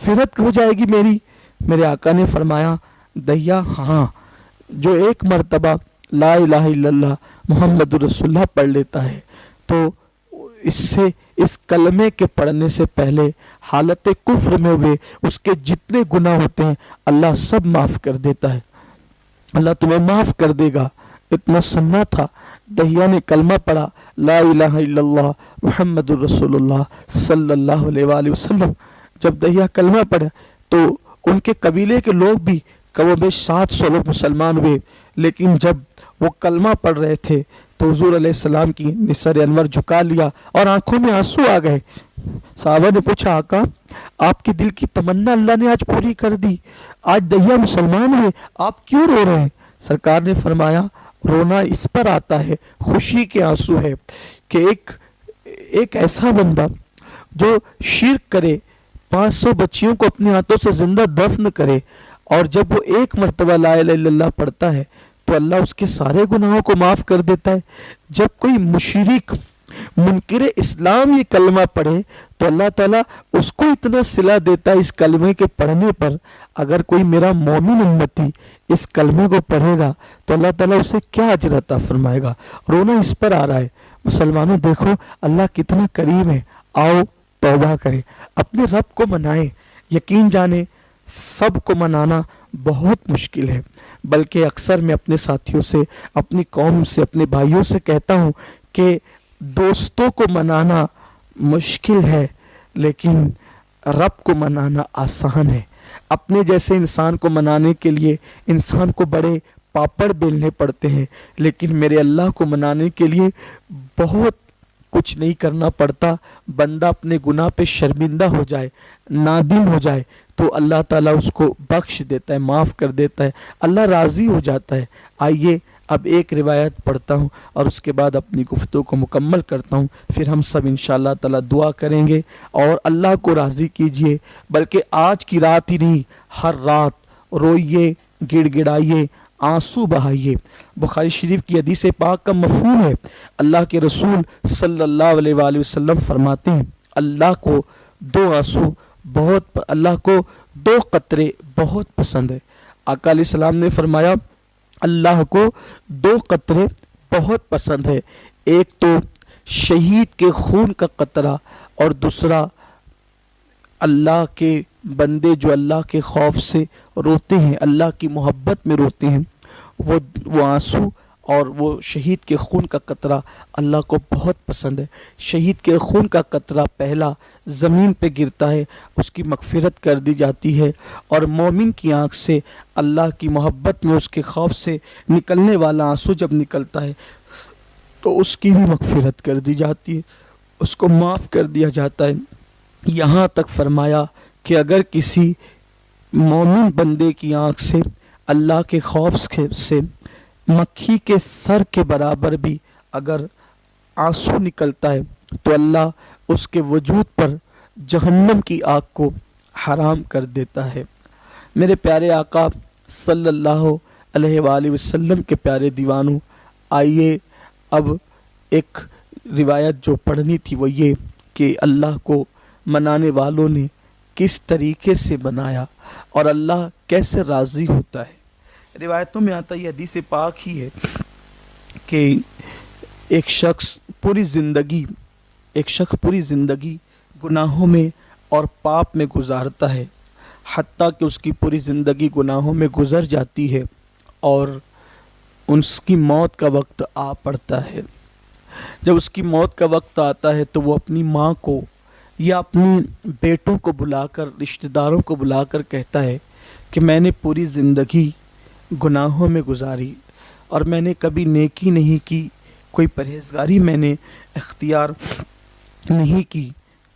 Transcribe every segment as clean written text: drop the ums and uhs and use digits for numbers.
مغفرت ہو جائے گی میری؟ میرے آقا نے فرمایا دہیا ہاں، جو ایک مرتبہ لا الہ الا اللہ محمد رسول اللہ پڑھ لیتا ہے تو اس کلمے کے پڑھنے سے پہلے حالت کفر میں ہوئے اس کے جتنے گناہ ہوتے ہیں اللہ سب معاف کر دیتا ہے، اللہ تمہیں معاف کر دے گا۔ اتنا سننا تھا۔ دہیا نے کلمہ پڑھا لا الہ الا اللہ محمد رسول اللہ صلی اللہ علیہ وآلہ وسلم۔ جب دہیا کلمہ پڑھا تو ان کے قبیلے کے لوگ بھی کم و بیش 700 لوگ مسلمان ہوئے، لیکن جب وہ کلمہ پڑھ رہے تھے تو حضور علیہ السلام کی نثر انور جھکا لیا اور آنکھوں میں آنسو آ گئے۔ صحابہ نے پوچھا آقا آپ کے دل کی تمنا اللہ نے آج پوری کر دی، آج دہیا مسلمان ہوئے، آپ کیوں رو رہے ہیں؟ سرکار نے فرمایا رونا اس پر آتا ہے، خوشی کے آنسو ہے کہ ایک ایسا بندہ جو شرک کرے، 500 بچیوں کو اپنے ہاتھوں سے زندہ دفن کرے، اور جب وہ ایک مرتبہ لا الہ الا اللہ پڑھتا ہے تو اللہ اس کے سارے گناہوں کو معاف کر دیتا ہے۔ جب کوئی مشرک منکر اسلام یہ کلمہ پڑھے تو اللہ تعالیٰ اس کو اتنا صلہ دیتا ہے اس کلمے کے پڑھنے پر۔ اگر کوئی میرا مومن امتی اس کلمے کو پڑھے گا تو اللہ تعالیٰ اسے کیا اجر عطا فرمائے گا۔ رونا اس پر آ رہا ہے۔ مسلمانوں دیکھو اللہ کتنا کریم ہے، آؤ توبہ کریں، اپنے رب کو منائیں۔ یقین جانیں سب کو منانا بہت مشکل ہے، بلکہ اکثر میں اپنے ساتھیوں سے، اپنی قوم سے، اپنے بھائیوں سے کہتا ہوں کہ دوستوں کو منانا مشکل ہے لیکن رب کو منانا آسان ہے۔ اپنے جیسے انسان کو منانے کے لیے انسان کو بڑے پاپڑ بیلنے پڑتے ہیں، لیکن میرے اللہ کو منانے کے لیے بہت کچھ نہیں کرنا پڑتا۔ بندہ اپنے گناہ پہ شرمندہ ہو جائے، نادم ہو جائے تو اللہ تعالیٰ اس کو بخش دیتا ہے، معاف کر دیتا ہے، اللہ راضی ہو جاتا ہے۔ آئیے اب ایک روایت پڑھتا ہوں اور اس کے بعد اپنی گفتگو کو مکمل کرتا ہوں، پھر ہم سب انشاءاللہ تعالیٰ دعا کریں گے اور اللہ کو راضی کیجئے۔ بلکہ آج کی رات ہی نہیں، ہر رات روئیے، گڑ گڑائیے، آنسو بہائیے۔ بخاری شریف کی حدیث پاک کا مفہوم ہے، اللہ کے رسول صلی اللہ علیہ وآلہ وسلم فرماتے ہیں اللہ کو دو قطرے بہت پسند ہے۔ آقا علیہ السلام نے فرمایا اللہ کو 2 قطرے بہت پسند ہے، ایک تو شہید کے خون کا قطرہ اور دوسرا اللہ کے بندے جو اللہ کے خوف سے روتے ہیں، اللہ کی محبت میں روتے ہیں، وہ آنسو اور وہ شہید کے خون کا قطرہ اللہ کو بہت پسند ہے۔ شہید کے خون کا قطرہ پہلا زمین پہ گرتا ہے، اس کی مغفرت کر دی جاتی ہے، اور مومن کی آنکھ سے اللہ کی محبت میں اس کے خوف سے نکلنے والا آنسو جب نکلتا ہے تو اس کی بھی مغفرت کر دی جاتی ہے، اس کو معاف کر دیا جاتا ہے۔ یہاں تک فرمایا کہ اگر کسی مومن بندے کی آنکھ سے اللہ کے خوف سے مکھی کے سر کے برابر بھی اگر آنسو نکلتا ہے تو اللہ اس کے وجود پر جہنم کی آگ کو حرام کر دیتا ہے۔ میرے پیارے آقا صلی اللہ علیہ وآلہ وسلم کے پیارے دیوانوں، آئیے اب ایک روایت جو پڑھنی تھی وہ یہ کہ اللہ کو منانے والوں نے کس طریقے سے بنایا اور اللہ کیسے راضی ہوتا ہے۔ روایتوں میں آتا یہ حدیث پاک ہی ہے کہ ایک شخص پوری زندگی گناہوں میں اور پاپ میں گزارتا ہے، حتیٰ کہ اس کی پوری زندگی گناہوں میں گزر جاتی ہے اور اس کی موت کا وقت آ پڑتا ہے۔ جب اس کی موت کا وقت آتا ہے تو وہ اپنی ماں کو یا اپنی بیٹوں کو بلا کر، رشتہ داروں کو بلا کر کہتا ہے کہ میں نے پوری زندگی گناہوں میں گزاری اور میں نے کبھی نیکی نہیں کی، کوئی پرہیزگاری میں نے اختیار نہیں کی،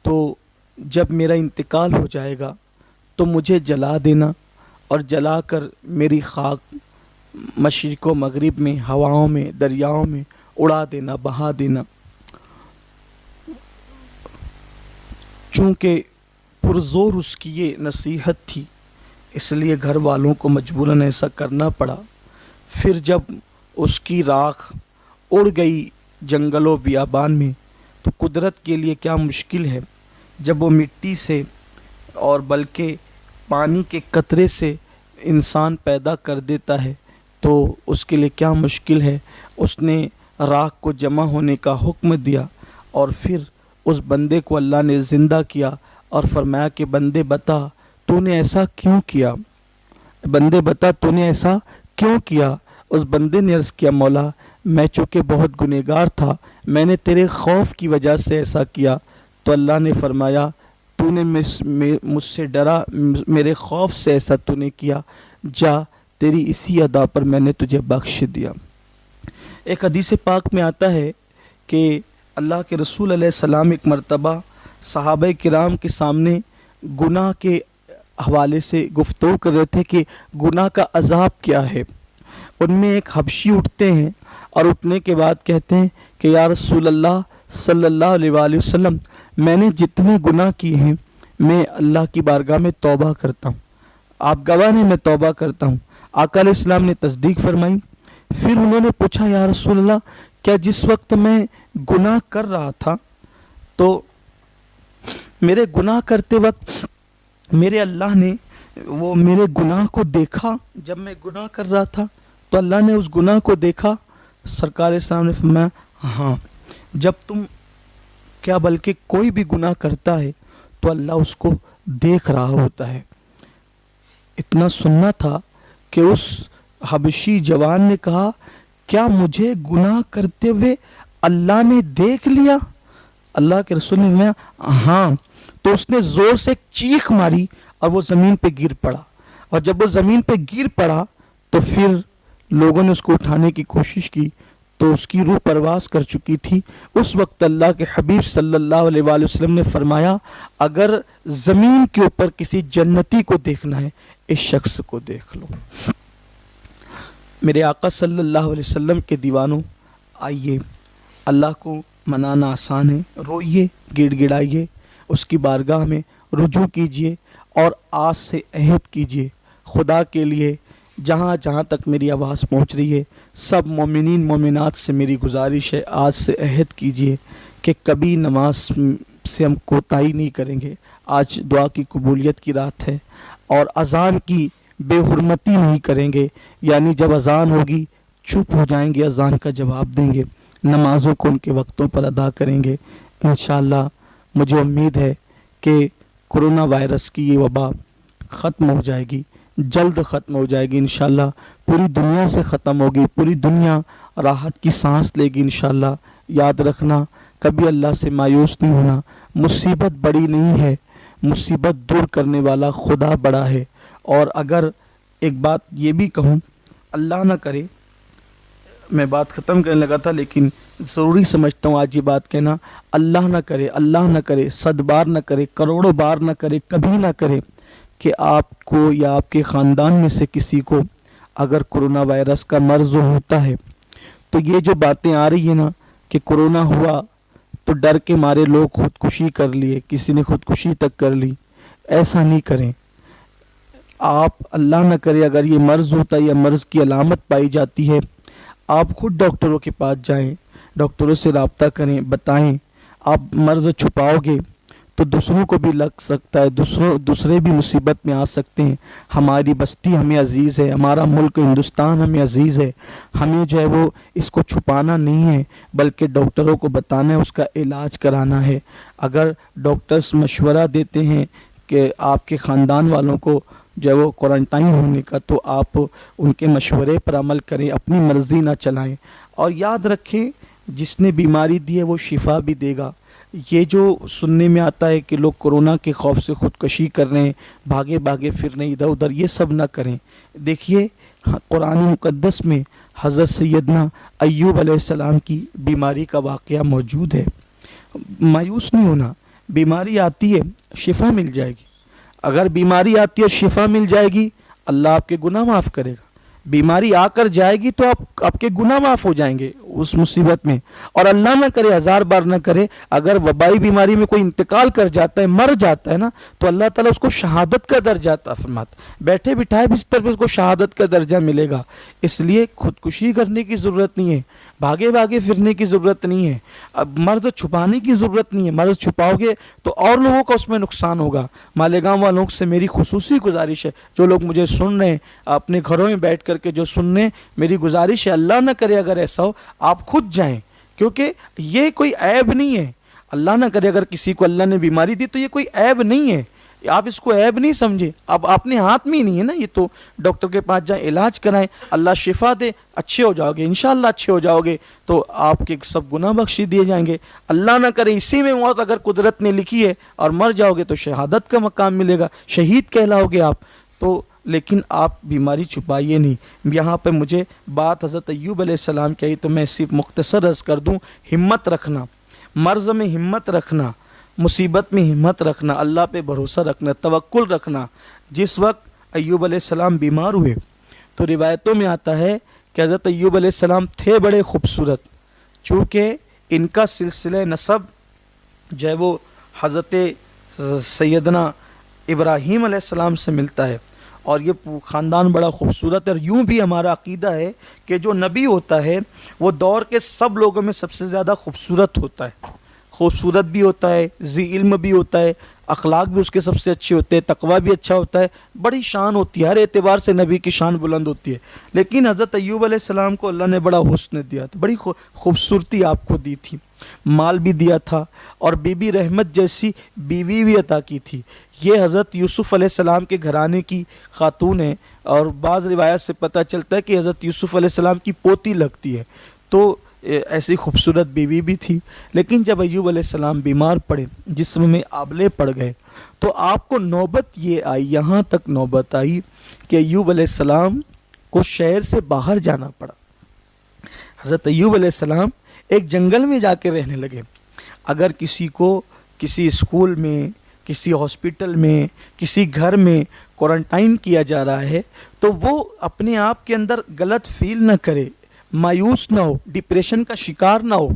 تو جب میرا انتقال ہو جائے گا تو مجھے جلا دینا اور جلا کر میری خاک مشرق و مغرب میں، ہواؤں میں، دریاؤں میں اڑا دینا، بہا دینا۔ چونکہ پرزور اس کی یہ نصیحت تھی اس لیے گھر والوں کو مجبوراً ایسا کرنا پڑا۔ پھر جب اس کی راکھ اڑ گئی جنگل و بیابان میں تو قدرت کے لیے کیا مشکل ہے، جب وہ مٹی سے اور بلکہ پانی کے قطرے سے انسان پیدا کر دیتا ہے تو اس کے لیے کیا مشکل ہے۔ اس نے راکھ کو جمع ہونے کا حکم دیا اور پھر اس بندے کو اللہ نے زندہ کیا اور فرمایا کہ بندے بتا تو نے ایسا کیوں کیا، بندے بتا تو نے ایسا کیوں کیا۔ اس بندے نے عرض کیا مولا میں چونکہ بہت گنہگار تھا، میں نے تیرے خوف کی وجہ سے ایسا کیا۔ تو اللہ نے فرمایا تو نے مجھ سے ڈرا، میرے خوف سے ایسا تو نے کیا، جا تیری اسی ادا پر میں نے تجھے بخش دیا۔ ایک حدیث پاک میں آتا ہے کہ اللہ کے رسول علیہ السلام ایک مرتبہ صحابہ کرام کے سامنے گناہ کے حوالے سے گفتگو کر رہے تھے کہ گناہ کا عذاب کیا ہے۔ ان میں ایک حبشی اٹھتے ہیں اور اٹھنے کے بعد کہتے ہیں کہ یا رسول اللہ صلی اللہ علیہ وآلہ وسلم، میں نے جتنے گناہ کیے ہیں میں اللہ کی بارگاہ میں توبہ کرتا ہوں، آپ گواہ ہیں میں توبہ کرتا ہوں۔ آقا علیہ السلام نے تصدیق فرمائی۔ پھر انہوں نے پوچھا یا رسول اللہ کیا جس وقت میں گناہ کر رہا تھا تو میرے گناہ کرتے وقت میرے اللہ نے وہ میرے گناہ کو دیکھا، جب میں گناہ کر رہا تھا تو اللہ نے اس گناہ کو دیکھا؟ سرکار اسلام نے فرمایا ہاں، جب تم کیا بلکہ کوئی بھی گناہ کرتا ہے تو اللہ اس کو دیکھ رہا ہوتا ہے۔ اتنا سننا تھا کہ اس حبشی جوان نے کہا کیا مجھے گناہ کرتے ہوئے اللہ نے دیکھ لیا؟ اللہ کے رسول نے فرمایا ہاں۔ تو اس نے زور سے چیخ ماری اور وہ زمین پہ گر پڑا، اور جب وہ زمین پہ گر پڑا تو پھر لوگوں نے اس کو اٹھانے کی کوشش کی تو اس کی روح پرواز کر چکی تھی۔ اس وقت اللہ کے حبیب صلی اللہ علیہ وآلہ وسلم نے فرمایا اگر زمین کے اوپر کسی جنتی کو دیکھنا ہے اس شخص کو دیکھ لو۔ میرے آقا صلی اللہ علیہ وسلم کے دیوانوں، آئیے اللہ کو منانا آسان ہے، روئیے، گڑ گڑائیے، اس کی بارگاہ میں رجوع کیجئے اور آج سے عہد کیجئے خدا کے لیے۔ جہاں جہاں تک میری آواز پہنچ رہی ہے سب مومنین مومنات سے میری گزارش ہے آج سے عہد کیجئے کہ کبھی نماز سے ہم کوتاہی نہیں کریں گے۔ آج دعا کی قبولیت کی رات ہے اور اذان کی بے حرمتی نہیں کریں گے، یعنی جب اذان ہوگی چپ ہو جائیں گے، اذان کا جواب دیں گے، نمازوں کو ان کے وقتوں پر ادا کریں گے۔ انشاءاللہ مجھے امید ہے کہ کرونا وائرس کی یہ وبا ختم ہو جائے گی، جلد ختم ہو جائے گی انشاءاللہ، پوری دنیا سے ختم ہوگی، پوری دنیا راحت کی سانس لے گی انشاءاللہ۔ یاد رکھنا کبھی اللہ سے مایوس نہیں ہونا، مصیبت بڑی نہیں ہے، مصیبت دور کرنے والا خدا بڑا ہے۔ اور اگر ایک بات یہ بھی کہوں، اللہ نہ کرے، میں بات ختم کرنے لگا تھا لیکن ضروری سمجھتا ہوں آج یہ بات کہنا، اللہ نہ کرے، اللہ نہ کرے، 100 بار نہ کرے، کروڑوں بار نہ کرے، کبھی نہ کرے کہ آپ کو یا آپ کے خاندان میں سے کسی کو اگر کرونا وائرس کا مرض ہوتا ہے تو یہ جو باتیں آ رہی ہیں نا کہ کرونا ہوا تو ڈر کے مارے لوگ خودکشی کر لیے، کسی نے خودکشی تک کر لی، ایسا نہیں کریں۔ آپ اللہ نہ کرے اگر یہ مرض ہوتا ہے یا مرض کی علامت پائی جاتی ہے، آپ خود ڈاکٹروں کے پاس جائیں، ڈاکٹروں سے رابطہ کریں، بتائیں۔ آپ مرض چھپاؤ گے تو دوسروں کو بھی لگ سکتا ہے، دوسرے بھی مصیبت میں آ سکتے ہیں۔ ہماری بستی ہمیں عزیز ہے، ہمارا ملک ہندوستان ہمیں عزیز ہے، ہمیں جو ہے وہ اس کو چھپانا نہیں ہے بلکہ ڈاکٹروں کو بتانا ہے، اس کا علاج کرانا ہے۔ اگر ڈاکٹرز مشورہ دیتے ہیں کہ آپ کے خاندان والوں کو جو ہے وہ کوارنٹائن ہونے کا تو آپ ان کے مشورے پر عمل کریں، اپنی مرضی نہ چلائیں۔ اور یاد رکھیں جس نے بیماری دی ہے وہ شفا بھی دے گا۔ یہ جو سننے میں آتا ہے کہ لوگ کرونا کے خوف سے خودکشی کر رہے ہیں، بھاگے بھاگے پھر رہے ہیں ادھر ادھر، یہ سب نہ کریں۔ دیکھیے قرآن مقدس میں حضرت سیدنا ایوب علیہ السلام کی بیماری کا واقعہ موجود ہے۔ مایوس نہیں ہونا، بیماری آتی ہے شفا مل جائے گی، اگر بیماری آتی ہے شفا مل جائے گی اللہ آپ کے گناہ معاف کرے گا۔ بیماری آ کر جائے گی تو آپ کے گناہ معاف ہو جائیں گے اس مصیبت میں، اور اللہ نہ کرے، ہزار بار نہ کرے، اگر وبائی بیماری میں کوئی انتقال کر جاتا ہے، مر جاتا ہے نا، تو اللہ تعالیٰ اس کو شہادت کا درجہ عطا فرماتا ہے، بیٹھے بٹھائے بستر پہ اس کو شہادت کا درجہ ملے گا۔ اس لیے خودکشی کرنے کی ضرورت نہیں ہے، بھاگے بھاگے پھرنے کی ضرورت نہیں ہے، اب مرض چھپانے کی ضرورت نہیں ہے، مرض چھپاؤ گے تو اور لوگوں کا اس میں نقصان ہوگا۔ مالیگاؤں والوں سے میری خصوصی گزارش ہے، جو لوگ مجھے سن رہے ہیں اپنے گھروں میں بیٹھ کر کے جو سن رہے ہیں، میری گزارش ہے اللہ نہ کرے اگر ایسا ہو آپ خود جائیں، کیونکہ یہ کوئی عیب نہیں ہے۔ اللہ نہ کرے اگر کسی کو اللہ نے بیماری دی تو یہ کوئی عیب نہیں ہے، آپ اس کو عیب نہیں سمجھے، اب اپنے ہاتھ میں ہی نہیں ہے نا، یہ تو ڈاکٹر کے پاس جائیں، علاج کرائیں، اللہ شفا دے، اچھے ہو جاؤ گے انشاءاللہ، اچھے ہو جاؤ گے تو آپ کے سب گناہ بخشی دیے جائیں گے۔ اللہ نہ کرے اسی میں موت اگر قدرت نے لکھی ہے اور مر جاؤ گے تو شہادت کا مقام ملے گا، شہید کہلاؤ گے آپ تو۔ لیکن آپ بیماری چھپائیے نہیں۔ یہاں پہ مجھے بات حضرت ایوب علیہ السلام کی تو میں صرف مختصر عرض کر دوں، ہمت رکھنا، مرض میں ہمت رکھنا، مصیبت میں ہمت رکھنا، اللہ پہ بھروسہ رکھنا، توکل رکھنا۔ جس وقت ایوب علیہ السلام بیمار ہوئے تو روایتوں میں آتا ہے کہ حضرت ایوب علیہ السلام تھے بڑے خوبصورت، چونکہ ان کا سلسلہ نسب جو ہے وہ حضرت سیدنا ابراہیم علیہ السلام سے ملتا ہے، اور یہ خاندان بڑا خوبصورت ہے۔ اور یوں بھی ہمارا عقیدہ ہے کہ جو نبی ہوتا ہے وہ دور کے سب لوگوں میں سب سے زیادہ خوبصورت ہوتا ہے، خوبصورت بھی ہوتا ہے، ذی علم بھی ہوتا ہے، اخلاق بھی اس کے سب سے اچھے ہوتے ہیں، تقویٰ بھی اچھا ہوتا ہے، بڑی شان ہوتی ہے، ہر اعتبار سے نبی کی شان بلند ہوتی ہے۔ لیکن حضرت ایوب علیہ السلام کو اللہ نے بڑا حسن دیا تھا، بڑی خوبصورتی آپ کو دی تھی، مال بھی دیا تھا، اور بی بی رحمت جیسی بیوی بھی عطا کی تھی۔ یہ حضرت یوسف علیہ السلام کے گھرانے کی خاتون ہے، اور بعض روایت سے پتہ چلتا ہے کہ حضرت یوسف علیہ السلام کی پوتی لگتی ہے، تو ایسی خوبصورت بیوی بھی تھی۔ لیکن جب ایوب علیہ السلام بیمار پڑے، جسم میں آبلے پڑ گئے، تو آپ کو نوبت یہ آئی، یہاں تک نوبت آئی کہ ایوب علیہ السلام کو شہر سے باہر جانا پڑا۔ حضرت ایوب علیہ السلام ایک جنگل میں جا کے رہنے لگے۔ اگر کسی کو کسی اسکول میں، کسی ہاسپٹل میں، کسی گھر میں کوارنٹائن کیا جا رہا ہے تو وہ اپنے آپ کے اندر غلط فیل نہ کرے، مایوس نہ ہو، ڈپریشن کا شکار نہ ہو،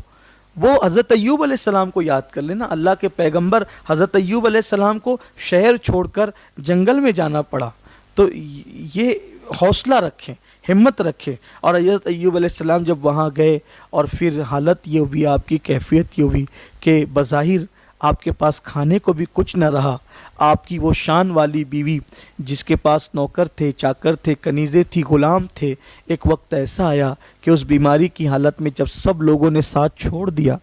وہ حضرت ایوب علیہ السلام کو یاد کر لینا۔ اللہ کے پیغمبر حضرت ایوب علیہ السلام کو شہر چھوڑ کر جنگل میں جانا پڑا، تو یہ حوصلہ رکھیں، ہمت رکھیں۔ اور حضرت ایوب علیہ السلام جب وہاں گئے اور پھر حالت یہ ہوئی، آپ کی کیفیت یہ ہوئی کہ بظاہر آپ کے پاس کھانے کو بھی کچھ نہ رہا، آپ کی وہ شان والی بیوی جس کے پاس نوکر تھے، چاکر تھے، کنیزیں تھی، غلام تھے، ایک وقت ایسا آیا کہ اس بیماری کی حالت میں جب سب لوگوں نے ساتھ چھوڑ دیا،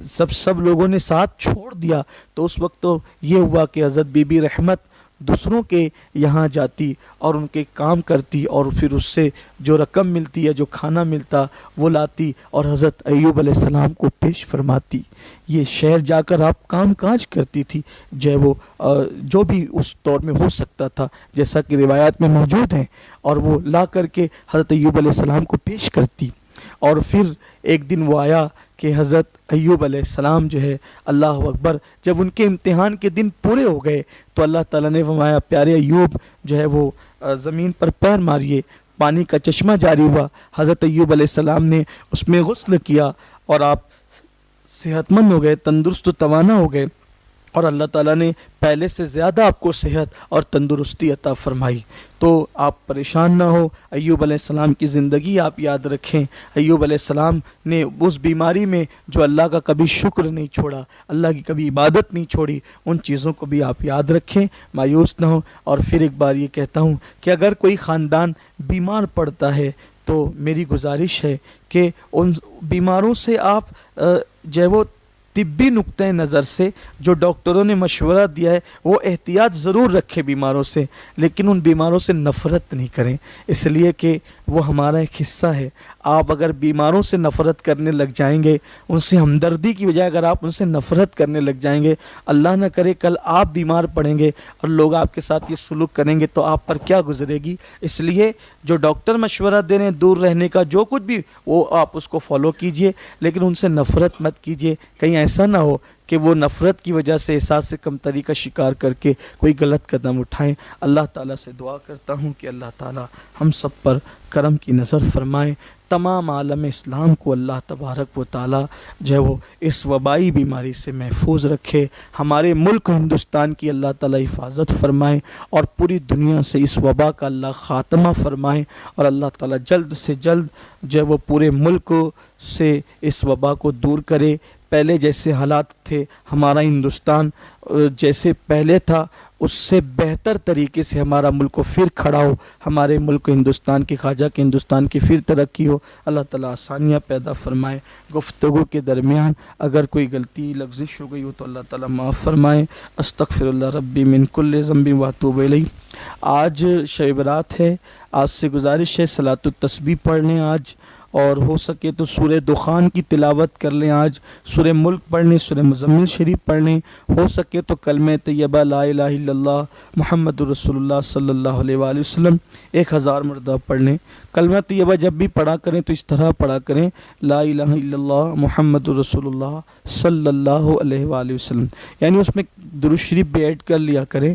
سب لوگوں نے ساتھ چھوڑ دیا، تو اس وقت تو یہ ہوا کہ حضرت بی بی رحمت دوسروں کے یہاں جاتی اور ان کے کام کرتی، اور پھر اس سے جو رقم ملتی ہے، جو کھانا ملتا وہ لاتی اور حضرت ایوب علیہ السلام کو پیش فرماتی۔ یہ شہر جا کر آپ کام کاج کرتی تھی، جو بھی اس دور میں ہو سکتا تھا، جیسا کہ روایات میں موجود ہیں، اور وہ لا کر کے حضرت ایوب علیہ السلام کو پیش کرتی۔ اور پھر ایک دن وہ آیا کہ حضرت ایوب علیہ السلام جو ہے، اللہ اکبر، جب ان کے امتحان کے دن پورے ہو گئے تو اللہ تعالیٰ نے فرمایا پیارے ایوب جو ہے وہ زمین پر پیر ماریے، پانی کا چشمہ جاری ہوا، حضرت ایوب علیہ السلام نے اس میں غسل کیا اور آپ صحت مند ہو گئے، تندرست و توانا ہو گئے، اور اللہ تعالیٰ نے پہلے سے زیادہ آپ کو صحت اور تندرستی عطا فرمائی۔ تو آپ پریشان نہ ہو، ایوب علیہ السلام کی زندگی آپ یاد رکھیں۔ ایوب علیہ السلام نے اس بیماری میں جو اللہ کا کبھی شکر نہیں چھوڑا، اللہ کی کبھی عبادت نہیں چھوڑی، ان چیزوں کو بھی آپ یاد رکھیں، مایوس نہ ہو۔ اور پھر ایک بار یہ کہتا ہوں کہ اگر کوئی خاندان بیمار پڑتا ہے تو میری گزارش ہے کہ ان بیماروں سے آپ جو ہے وہ طبی نقطۂ نظر سے جو ڈاکٹروں نے مشورہ دیا ہے وہ احتیاط ضرور رکھے بیماروں سے، لیکن ان بیماروں سے نفرت نہیں کریں، اس لیے کہ وہ ہمارا ایک حصہ ہے۔ آپ اگر بیماروں سے نفرت کرنے لگ جائیں گے، ان سے ہمدردی کی بجائے اگر آپ ان سے نفرت کرنے لگ جائیں گے، اللہ نہ کرے کل آپ بیمار پڑیں گے اور لوگ آپ کے ساتھ یہ سلوک کریں گے تو آپ پر کیا گزرے گی۔ اس لیے جو ڈاکٹر مشورہ دے رہے ہیں دور رہنے کا، جو کچھ بھی وہ آپ اس کو فالو کیجئے، لیکن ان سے نفرت مت کیجئے۔ کہیں ایسا نہ ہو کہ وہ نفرت کی وجہ سے احساس کمتری کا شکار کر کے کوئی غلط قدم اٹھائیں۔ اللہ تعالیٰ سے دعا کرتا ہوں کہ اللہ تعالیٰ ہم سب پر کرم کی نظر فرمائیں، تمام عالم اسلام کو اللہ تبارک و تعالیٰ جو ہے وہ اس وبائی بیماری سے محفوظ رکھے، ہمارے ملک ہندوستان کی اللہ تعالیٰ حفاظت فرمائیں اور پوری دنیا سے اس وبا کا اللہ خاتمہ فرمائیں، اور اللہ تعالیٰ جلد سے جلد جو ہے وہ پورے ملک سے اس وبا کو دور کرے۔ پہلے جیسے حالات تھے، ہمارا ہندوستان جیسے پہلے تھا اس سے بہتر طریقے سے ہمارا ملک کو پھر کھڑا ہو، ہمارے ملک ہندوستان کی، خواجہ کے ہندوستان کی پھر ترقی ہو۔ اللہ تعالیٰ آسانیاں پیدا فرمائے۔ گفتگو کے درمیان اگر کوئی غلطی لغزش ہو گئی ہو تو اللہ تعالیٰ معاف فرمائے۔ استغفر اللہ ربی من کل ذنب واتوب الیہ۔ آج شب برات ہے، آج سے گزارش ہے صلاۃ التسبیح پڑھ لیں آج، اور ہو سکے تو سورہ دخان کی تلاوت کر لیں آج، سورہ ملک پڑھ لیں، سورہ مزمل شریف پڑھ لیں، ہو سکے تو کلمہ طیبہ لا الہ الا اللہ محمد رسول اللہ صلی اللہ علیہ وآلہ وسلم 1000 مرتبہ پڑھ لیں۔ کلمہ طیبہ جب بھی پڑھا کریں تو اس طرح پڑھا کریں، لا الہ الا اللہ محمد رسول اللہ صلی اللہ علیہ وآلہ وسلم، یعنی اس میں درود شریف بھی ایڈ کر لیا کریں،